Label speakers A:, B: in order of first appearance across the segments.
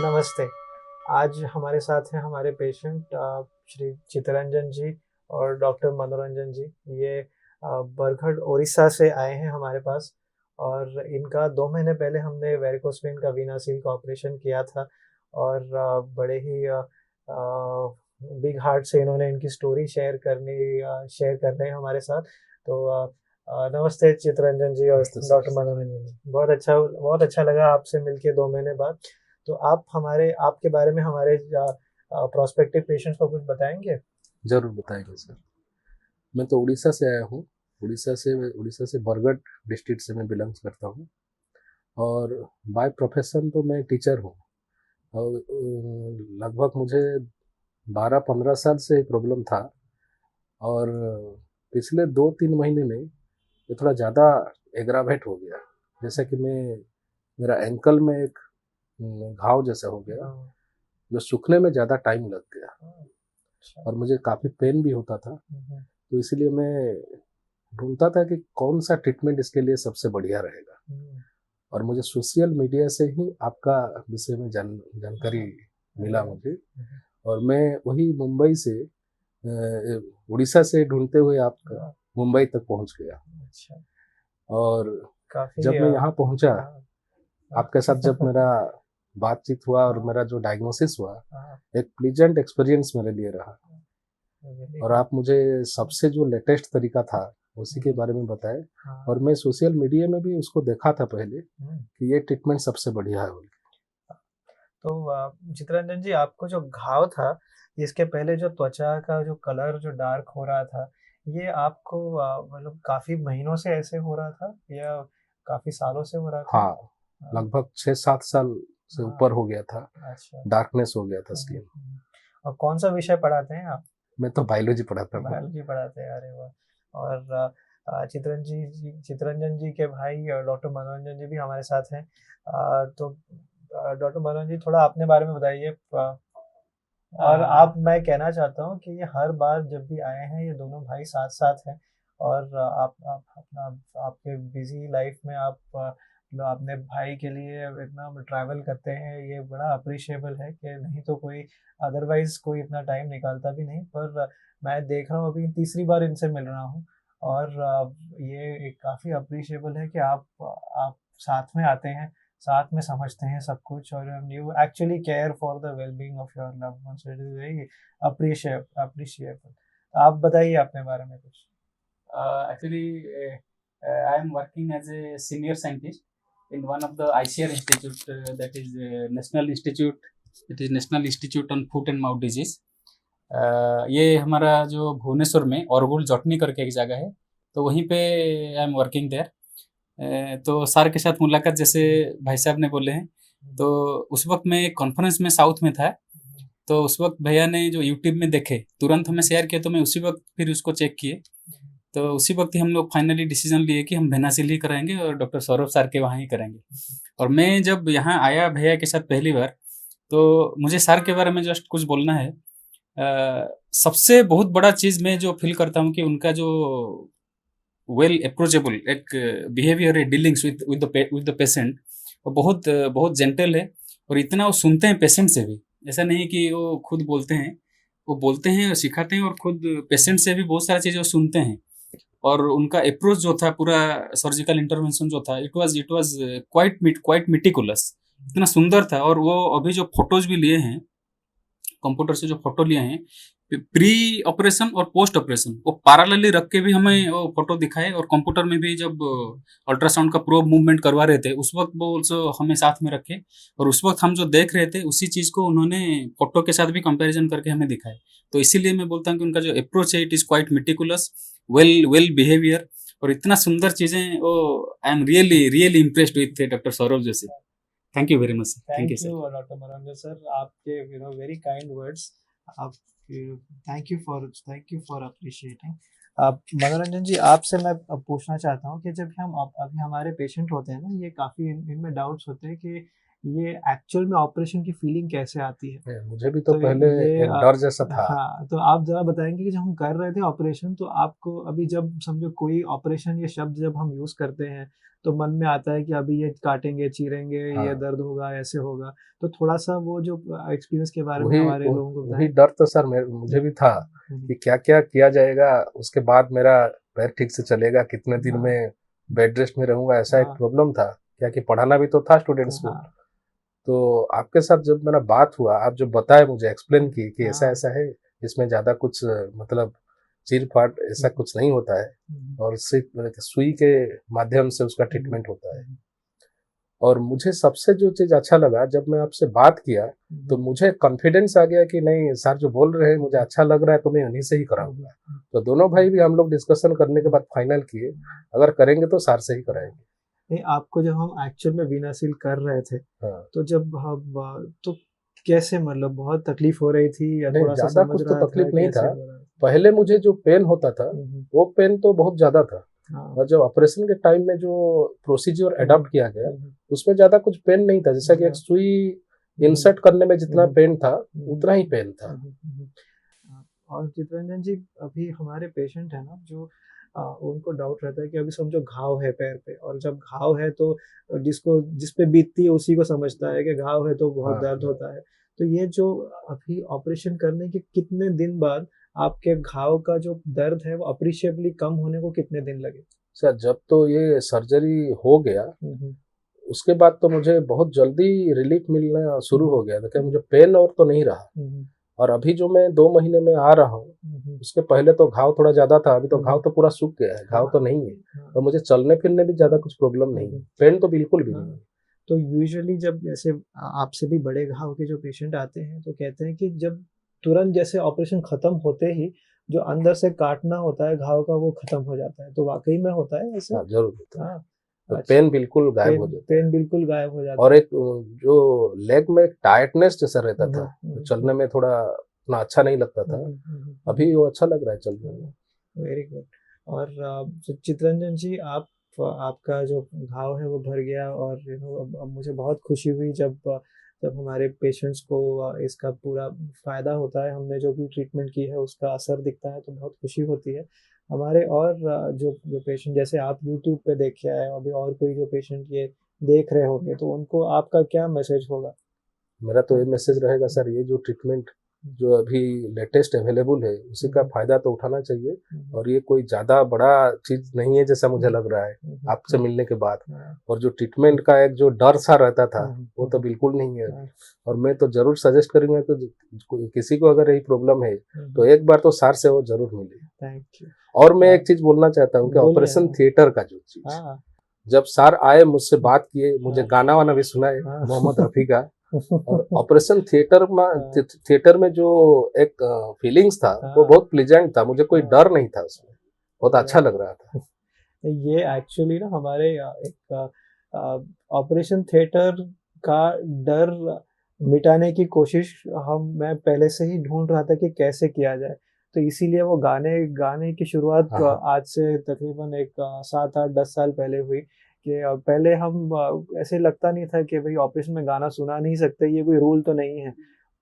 A: नमस्ते। आज हमारे साथ हैं हमारे पेशेंट श्री चित्तरंजन जी और डॉक्टर मनोरंजन जी। ये बरगढ़ उड़ीसा से आए हैं हमारे पास और इनका 2 महीने पहले हमने वेरिकोस वेन का वीना सील का ऑपरेशन किया था और बड़े ही बिग हार्ट से इन्होंने इनकी स्टोरी शेयर कर रहे हैं हमारे साथ। तो नमस्ते चित्तरंजन जी और
B: नमस्ते सर।
A: डॉक्टर मनोरंजन जी। बहुत अच्छा लगा आपसे मिलके 2 महीने बाद। तो आप आपके बारे में हमारे प्रोस्पेक्टिव पेशेंट्स को कुछ बताएँगे?
B: ज़रूर बताएँगे सर। मैं तो उड़ीसा से आया हूँ। उड़ीसा से बरगढ़ डिस्ट्रिक्ट से मैं बिलॉन्ग्स करता हूँ और बाय प्रोफ़ेशन तो मैं टीचर हूँ और लगभग मुझे 12-15 साल से ये प्रॉब्लम था और पिछले 2-3 महीने में ये थोड़ा ज़्यादा एग्रावेट हो गया। जैसे कि मेरा एंकल में एक घाव जैसा हो गया,
A: हाँ,
B: जो सूखने में ज़्यादा टाइम लग गया
A: हाँ, अच्छा।
B: और मुझे काफ़ी पेन भी होता था।
A: हुँ, हुँ,
B: तो इसीलिए मैं ढूँढता था कि कौन-सा ट्रीटमेंट इसके लिए सबसे बढ़िया रहेगा
A: हुँ,
B: और मुझे सोशल मीडिया से ही आपका विषय में जानकारी
A: हाँ, अरे
B: मिला
A: वाह!
B: मुझे
A: हुँ, हुँ,
B: और मैं वही मुंबई से उड़ीसा से ढूँढते हुए आपका
A: हाँ,
B: मुंबई तक पहुँच गया
A: अच्छा,
B: और
A: काफ़ी
B: जब मैं यहाँ पहुँचा,
A: हाँ, हाँ,
B: आपके साथ जब मेरा बातचीत हुआ और
A: हाँ,
B: मेरा जो डायग्नोसिस हुआ,
A: हाँ,
B: एक प्लीजेंट एक्सपीरियंस मेरे लिए रहा
A: वेरी
B: और
A: गुड।
B: आप मुझे सबसे जो लेटेस्ट तरीका था, उसी के
A: हुँ,
B: बारे में बताए
A: हाँ,
B: और मैं सोशल मीडिया में भी उसको देखा था पहले
A: हुँ।
B: कि ये ट्रीटमेंट सबसे बढ़िया है बोल के।
A: तो चित्तरंजन जी आपको जो घाव था, इसके पहले जो त्वचा का जो कलर जो डार्क हो रहा था, ये आपको मतलब काफ़ी महीनों से ऐसे हो रहा था या काफ़ी सालों से हो रहा था?
B: हाँ,
A: हाँ,
B: लगभग 6-7 साल से
A: हाँ,
B: ऊपर हो गया था,
A: अच्छा, अच्छा।
B: डार्कनेस हो गया था
A: हुँ, हुँ,
B: स्किन।
A: हुँ। और कौन-सा विषय पढ़ाते हैं आप?
B: मैं तो बायोलॉजी पढ़ाता हूँ।
A: बायोलॉजी पढ़ाते हैं, अरे वाह! और चित्तरंजन जी के भाई डॉक्टर मनोरंजन जी भी हमारे साथ हैं। तो डॉक्टर मनोरंजन जी थोड़ा अपने बारे में बताइए और मैं कहना चाहता हूँ कि ये हर बार जब भी आए हैं, ये दोनों भाई साथ-साथ हैं और आप अपना आपके बिज़ी लाइफ़ में आप मतलब अपने भाई के लिए इतना ट्रैवल करते हैं, ये बड़ा अप्रिशिएबल है कि नहीं तो कोई अदरवाइज़ कोई इतना टाइम निकालता भी नहीं। पर मैं देख रहा हूँ अभी तीसरी बार इनसे मिल रहा हूँ और ये एक काफ़ी अप्रिशिएबल है कि आप साथ में आते हैं, साथ में समझते हैं सब कुछ और you actually care for the well-being of your loved ones. It is very appreciable. आप बताइए अपने बारे में कुछ?
C: Actually, I am working as a senior scientist in one of the ICR institute, that is National Institute. It is National Institute on Foot and Mouth Disease. ये हमारा जो भुवनेश्वर में औरगुल जॉटनी करके एक जगह है, तो वहीं पे आई एम वर्किंग देयर। तो सर के साथ मुलाकात जैसे भाई साहब ने बोले हैं,
A: हुँ,
C: तो उस वक्त मैं कॉन्फ्रेंस में साउथ में था।
A: हुँ,
C: तो उस वक्त भैया ने जो यूट्यूब में देखे तुरंत हमें
A: हुँ,
C: शेयर किया, तो मैं उसी वक्त फिर उसको चेक किए।
A: हुँ,
C: तो उसी वक्त ही हम लोग फाइनली डिसीजन लिए कि हम भेनासिल ही कराएंगे और डॉक्टर सौरभ सर के वहाँ ही करेंगे। और मैं जब यहाँ आया भैया के साथ पहली बार, तो मुझे सर के बारे में जस्ट कुछ बोलना है। सबसे बहुत बड़ा चीज़ मैं जो फील करता हूँ कि उनका जो वेल अप्रोचेबल एक बिहेवियर है डीलिंग्स विद द पेशेंट, वो बहुत जेंटल है और इतना वो सुनते हैं पेशेंट से भी। ऐसा नहीं कि वो खुद बोलते हैं, वो बोलते हैं और सिखाते हैं और खुद पेशेंट से भी बहुत सारी चीज़ें वो सुनते हैं। और उनका अप्रोच जो था पूरा सर्जिकल इंटरवेंशन जो था, इट वाज क्वाइट मेटिकुलस, इतना सुंदर था। और वो अभी जो फोटोज भी लिए हैं, कंप्यूटर से जो फोटो लिए हैं प्री ऑपरेशन और पोस्ट ऑपरेशन, वो पैरेलली रख के भी हमें वो फोटो दिखाए और कंप्यूटर में भी जब अल्ट्रासाउंड का प्रोब मूवमेंट करवा रहे थे उस वक्त वो ऑल्सो हमें साथ में रखे और उस वक्त हम जो देख रहे थे उसी चीज़ को उन्होंने फोटो के साथ भी कंपैरिजन करके हमें दिखाए। तो इसीलिए मैं बोलता हूँ कि उनका जो अप्रोच है it is quite meticulous, well well behaviour और इतना सुंदर चीज़ें वो। I am really really impressed with doctor Saurabh Joshi. Thank you very much sir. Thank you
A: thank
C: sir.
A: You doctor मनोरंजन सर, आपके वेरी काइंड वर्ड्स। आप थैंक यू फॉर अप्रिशिएटिंग। आप मनोरंजन जी आपसे मैं अब पूछना चाहता हूँ कि जब हम अभी हमारे पेशेंट होते हैं ना, ये काफ़ी इनमें डाउट्स होते हैं कि ये एक्चुअल में ऑपरेशन की फीलिंग कैसे आती है?
B: मुझे भी तो
A: तो
B: पहले
A: ये
B: एक डर जैसा था।
A: हाँ, तो आप ज़रा बताएँगे कि जब हम कर रहे थे ऑपरेशन, तो आपको अभी जब समझो कोई ऑपरेशन ये शब्द जब हम यूज़ करते हैं, तो मन में आता है कि अभी ये काटेंगे, चीरेंगे, ये
B: हाँ,
A: दर्द होगा, ऐसे होगा। तो थोड़ा-सा वो जो एक्सपीरियंस के बारे में
B: वही
A: हमारे लोगों को
B: वही
A: बताएँ?
B: डर तो सर मुझे भी था
A: हुँ,
B: कि क्या-क्या किया जाएगा, उसके बाद मेरा पैर ठीक से चलेगा, कितने दिन
A: हाँ,
B: में बेड रेस्ट में रहूँगा, ऐसा एक
A: हाँ,
B: प्रॉब्लम था। क्या कि पढ़ाना भी तो था स्टूडेंट्स को।
A: हाँ,
B: तो आपके साथ जब मेरा बात हुआ, आप जो बताए मुझे एक्सप्लेन की कि
A: हाँ,
B: ऐसा-ऐसा है, इसमें ज़्यादा कुछ मतलब चीर-फाड़ ऐसा
A: हुँ,
B: कुछ नहीं होता है
A: हुँ,
B: और सिर्फ सुई के माध्यम से उसका
A: हुँ,
B: ट्रीटमेंट होता है।
A: हुँ,
B: और मुझे सबसे जो चीज़ अच्छा लगा जब मैं आपसे बात किया, तो
A: हुँ,
B: मुझे कॉन्फिडेंस आ गया कि नहीं सर जो बोल रहे हैं मुझे अच्छा लग रहा है, तो मैं उन्हीं से ही
A: हुँ,
B: कराऊँगा। तो दोनों भाई भी हम लोग डिस्कशन करने के बाद फाइनल किए, अगर करेंगे तो सर से ही कराएँगे।
A: नहीं, आपको जब हम एक्चुअल में वीनासील कर रहे थे,
B: हाँ,
A: तो जब हम तो कैसे, मतलब बहुत तकलीफ हो रही थी या
B: नहीं
A: थोड़ा-सा
B: ज़्यादा
A: समझ
B: कुछ तो
A: रहा था,
B: तकलीफ नहीं
A: कैसे
B: था।
A: हो रहा था?
B: पहले मुझे जो पेन होता था,
A: हुँ, हुँ,
B: वो पेन तो बहुत ज़्यादा था।
A: हाँ,
B: और जब ऑपरेशन के टाइम में जो प्रोसीजर
A: हुँ,
B: अडॉप्ट किया गया,
A: हुँ,
B: उसमें ज़्यादा कुछ पेन नहीं था। जैसा कि एक
A: हाँ,
B: सुई
A: हुँ,
B: इंसर्ट करने में जितना
A: हुँ,
B: पेन था,
A: हुँ,
B: उतना ही पेन था।
A: हुँ, हुँ। और चित्तरंजन जी, अभी हमारे पेशेंट है ना जो उनको डाउट रहता है कि अभी समझो घाव है पैर पे, और जब घाव है तो जिस पे बीतती है उसी को समझता है कि घाव है तो बहुत
B: हाँ,
A: दर्द
B: हाँ।
A: होता है। तो ये जो अभी ऑपरेशन करने के कितने दिन बाद आपके घाव का जो दर्द है वो अप्रिशिएबली कम होने को कितने दिन लगे?
B: सर जब तो ये सर्जरी हो गया,
A: हुँ, हुँ,
B: उसके बाद तो मुझे बहुत जल्दी रिलीफ मिलना शुरू
A: हुँ,
B: हो गया था कि मुझे
A: हुँ,
B: पेन और तो नहीं रहा।
A: हुँ, हुँ,
B: और अभी जो मैं 2 महीने में आ रहा हूँ,
A: हुँ, हुँ,
B: उसके पहले तो घाव थोड़ा ज़्यादा था, अभी तो
A: हुँ,
B: घाव तो पूरा सूख गया है, घाव
A: हाँ,
B: तो नहीं है।
A: हाँ,
B: और मुझे चलने-फिरने भी ज़्यादा कुछ प्रॉब्लम
A: हुँ,
B: नहीं है,
A: हुँ,
B: पेन तो बिल्कुल भी नहीं
A: हाँ।
B: है।
A: तो यूजुअली जब जैसे आपसे भी बड़े घाव के जो पेशेंट आते हैं, तो कहते हैं कि जब तुरंत जैसे ऑपरेशन खत्म होते ही जो अंदर से काटना होता है घाव का वो खत्म हो जाता है। तो वाक़ई में होता है ऐसे?
B: हाँ, ज़रूर होता है।
A: हाँ,
B: तो
A: अच्छा।
B: पेन बिल्कुल गायब हो
A: पेन
B: जाता है।
A: पेन बिल्कुल गायब हो जाता
B: और
A: है।
B: एक जो लेग में एक टायर्डनेस जैसा रहता
A: हुँ,
B: था,
A: हुँ,
B: तो
A: हुँ,
B: चलने
A: हुँ,
B: में थोड़ा उतना अच्छा नहीं लगता
A: हुँ,
B: था,
A: हुँ, हुँ, हुँ, हुँ,
B: अभी वो अच्छा लग रहा है चलने में।
A: हुँ, वेरी गुड। और चित्तरंजन जी, आपका जो घाव है वो भर गया, और अब मुझे बहुत खुशी हुई जब हमारे पेशेंट्स को इसका पूरा फ़ायदा होता है, हमने जो भी ट्रीटमेंट की है उसका असर दिखता है तो बहुत खुशी होती है। हमारे और जो जो पेशेंट जैसे आप यूट्यूब पे देख के आए हो, अभी और कोई जो पेशेंट ये देख रहे होंगे, तो उनको आपका क्या मैसेज होगा?
B: मेरा तो ये
A: हाँ।
B: मैसेज रहेगा सर, ये जो ट्रीटमेंट जो अभी लेटेस्ट अवेलेबल है, उसी
A: हुँ,
B: का
A: हुँ,
B: फ़ायदा तो उठाना चाहिए।
A: हुँ, हुँ,
B: और ये कोई ज़्यादा बड़ा चीज़ नहीं है जैसा मुझे
A: हुँ,
B: लग रहा है,
A: हुँ, हुँ,
B: आपसे
A: हुँ,
B: मिलने के बाद।
A: हाँ,
B: और जो ट्रीटमेंट का एक जो डर सा रहता था,
A: हुँ,
B: वो
A: हुँ,
B: तो
A: हुँ,
B: बिल्कुल नहीं है
A: हाँ,
B: अभी। और मैं तो ज़रूर सजेस्ट करूँगा कि किसी को अगर यही प्रॉब्लम है,
A: हुँ,
B: तो
A: हुँ,
B: एक बार तो सर से वो ज़रूर मिले।
A: Thank you.
B: और मैं
A: अ,
B: एक चीज़ बोलना चाहता हूँ कि
A: बोलिए
B: ऑपरेशन
A: ना।
B: थिएटर का जो चीज़,
A: हाँ,
B: जब सर आए मुझसे बात किए, मुझे
A: हाँ,
B: गाना-वाना भी सुनाए
A: हाँ।
B: मोहम्मद रफ़ी का। और ऑपरेशन
A: हाँ,
B: थिएटर में जो एक फीलिंग्स था, वो
A: हाँ,
B: बहुत प्लेजेंट था, मुझे कोई
A: हाँ,
B: डर नहीं था उसमें, बहुत अच्छा
A: या
B: लग रहा था।
A: ये एक्चुअली ना हमारे एक ऑपरेशन थिएटर का डर मिटाने की कोशिश मैं पहले से ही ढूँढ रहा था कि कैसे किया जाए। तो इसीलिए वो गाने गाने की शुरुआत
B: हाँ, हाँ।
A: आज से तकरीबन एक 7, 8, 10 साल पहले हुई कि पहले हम ऐसे लगता नहीं था कि भई ऑपरेशन में गाना सुना नहीं सकते, ये कोई रूल तो नहीं है।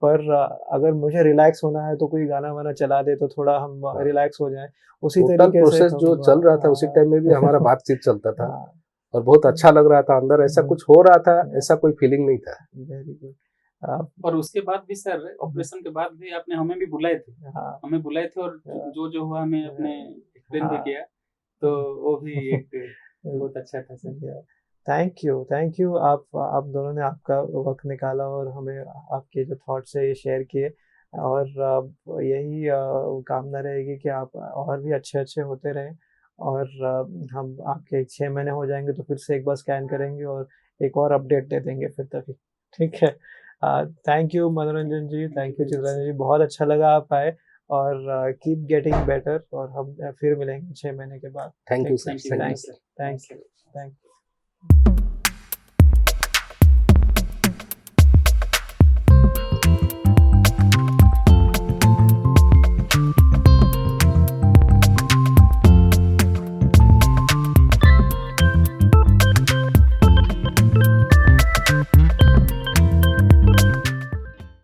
A: पर अगर मुझे रिलैक्स होना है तो कोई गाना-वाना चला दे तो थोड़ा हम
B: हाँ,
A: रिलैक्स हो जाएँ। उसी
B: टोटल
A: तरीके से
B: प्रोसेस जो
A: हम
B: चल रहा था उसी टाइम में भी हमारा बातचीत चलता था
A: हाँ,
B: और बहुत अच्छा लग रहा था, अंदर ऐसा
A: हुँ,
B: कुछ हो रहा था,
A: या
B: ऐसा कोई फीलिंग नहीं था।
A: Very good.
C: और उसके बाद भी सर
A: हुँ,
C: ऑपरेशन के बाद भी आपने हमें भी बुलाए थे।
A: हाँ,
C: हमें बुलाए थे और
A: या
C: जो हुआ हमें अपने एक्सप्लेन भी
A: हाँ।
C: किया। तो वो भी एक बहुत अच्छा था सर।
A: या थैंक यू, आप दोनों ने आपका वक़्त निकाला और हमें आपके जो थॉट्स है ये शेयर किए, और यही कामना रहेगी कि आप और भी अच्छे-अच्छे होते रहें, और हम आपके 6 महीने हो जाएँगे तो फिर से एक बार स्कैन करेंगे और एक और अपडेट दे देंगे फिर तभी। ठीक है? Thank you Manoranjan ji,
C: thank you
A: thank you
C: very much
A: Chittaranjan
C: sir.
A: जी, बहुत अच्छा लगा आप आए, और कीप गेटिंग बेटर, और हम फिर मिलेंगे 6 महीने के बाद।
B: थैंक यू
A: ठीक है?
B: Sir,
C: thank you very
B: thank
C: much
B: you.
C: Sir.
A: Thank
C: thanks
A: you,
C: sir.
A: Thank you.